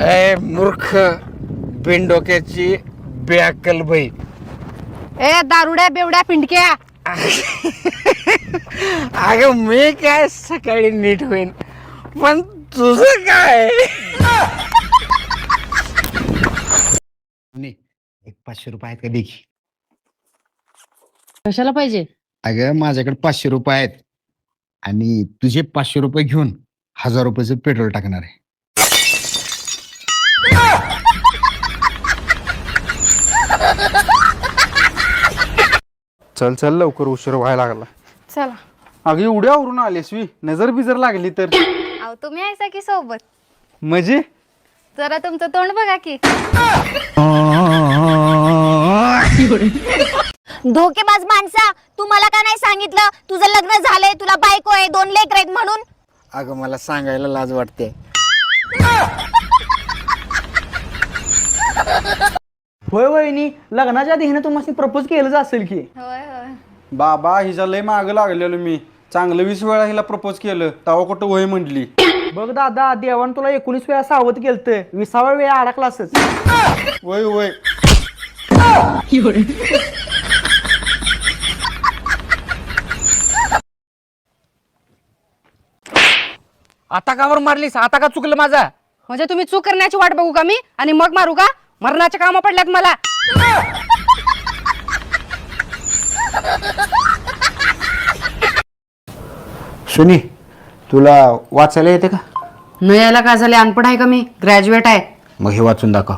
ए मूर्ख बिनडोक्याची बेअक्कल बाई. ए दारुड्या बेवड्या पिंडक्या. अगं मी काय सकाळी नीट होईन पण तुझं काय. एक 500 रुपये आहेत का देखी. कशाला पाहिजे? अगं माझ्याकडे 500 रुपये आहेत आणि तुझे 500 रुपये घेऊन 1000 रुपयाचं पेट्रोल टाकणार आहे. चल चल लवकर उशीर व्हायला लागला. चला. अगं एवढ्या आवरून आलीस वी नजर बिजर लागली तर. अहो तुम्ही आहेसा की सोबत म्हणजे जरा तुमचं तोंड बघा की. धोकेबाज माणसा तू मला का नाही सांगितलं तुझं लग्न झालंय तुला बायको आहे 2 लेकरं आहेत म्हणून. अगं मला सांगायला लाज वाटते. होय वहिनी लग्नाच्या आधी हिने तुम्हाला प्रपोज केलंच असेल की. होय होय बाबा हिच्या लय माग लागलेलो मी चांगलं 20 वेळा हिला प्रपोज केलं तवा कुठं वय म्हटली. बघ दादा देवान तुला 19 वेळा सावध केलतं 20व्या वेळा अडकला असच. वय वय आता कावर मारलीस? आता का चुकलं माझा? म्हणजे तुम्ही चूक करण्याची वाट बघू का मी आणि मग मारू का? मरणाच्या कामा पडल्यात मला. सुनी तुला वाचायला येते का? न यायला काय झाले? अनपढ आहे का मी? ग्रॅज्युएट आहे. मग हे वाचून दाखव.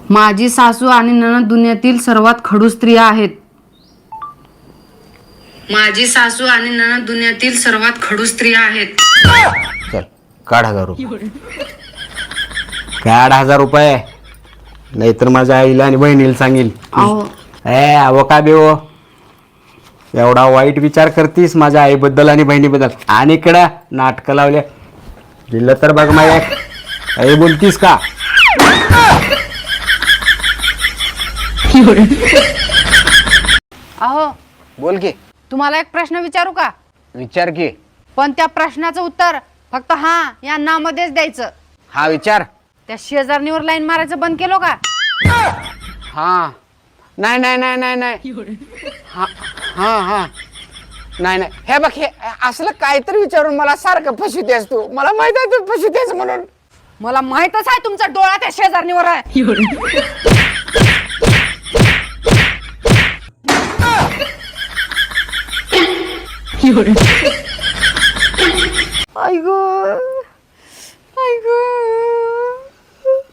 माझी सासू आणि नणंद दुनियातील सर्वात खडूस स्त्रिया आहेत. माझी सासू आणि नणंद दुनियातील सर्वात खडूस स्त्रिया आहेत. चल काढ 1000 रुपये. काढ 1000 रुपये नाहीतर माझ्या आईला आणि बहिणीला सांगेल. अहो का बेओ एवढा वाईट विचार करतीस माझ्या आईबद्दल आणि बहिणीबद्दल आणि इकडं नाटकं लावल्या दिलं तर बघ माझ्या आई बोलतीस का? अहो बोल की. तुम्हाला एक प्रश्न विचारू का? विचार की. पण त्या प्रश्नाचं उत्तर फक्त हा या नामध्येच द्यायचं. हा विचार. त्या शेजारणीवर लाईन मारायचं बंद केलो का? हा नाही नाही नाही नाही नाही हा हा हा नाही नाही हे बघ हे असलं काहीतरी विचारून मला सारखं फसवतेस तू. मला माहित आहे तू फसवतेस म्हणून. मला माहितच आहे तुमचा डोळा त्या शेजारणीवर आहे.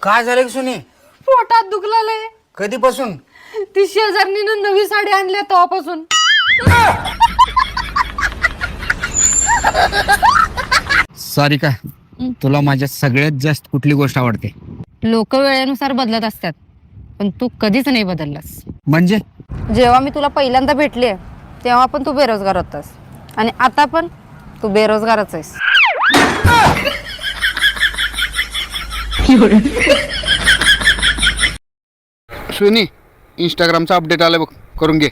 काय झालं सुनी? पोटात दुखलाय. कधीपासून? ती शेजारणीनं नवी साडी आणली तेव्हापासून. सॉरी का तुला माझ्या सगळ्यात जास्त कुठली गोष्ट आवडते? लोक वेळेनुसार बदलत असतात पण तू कधीच नाही बदललास. म्हणजे जेव्हा मी तुला पहिल्यांदा भेटले तेव्हा पण तू बेरोजगार होतास आणि आता पण तू बेरोजगारच आहेस. सुनी इंस्टाग्रामचा अपडेट आलं बघ करून घे.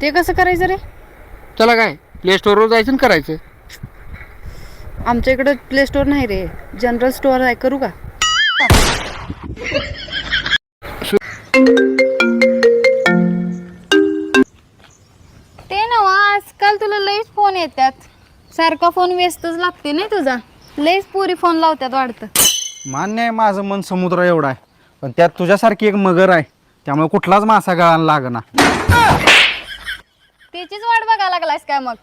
ते कसं करायचं रे? चला काय प्ले स्टोरवर जायचं आणि करायचं. आमच्या इकडे प्ले स्टोर नाही रे जनरल स्टोअर आहे. करू का? ते ना आजकाल तुला लईच फोन येतात सारखा फोन व्यस्तच लागते नाही तुझा. लईच पुरी फोन लावतात वाटतं. मान्य आहे माझं मन समुद्र एवढा आहे पण त्यात तुझ्यासारखी एक मगर आहे त्यामुळे कुठलाच मासा गळाला लागना. त्याचीच वाट बघायला लागलायस काय मग?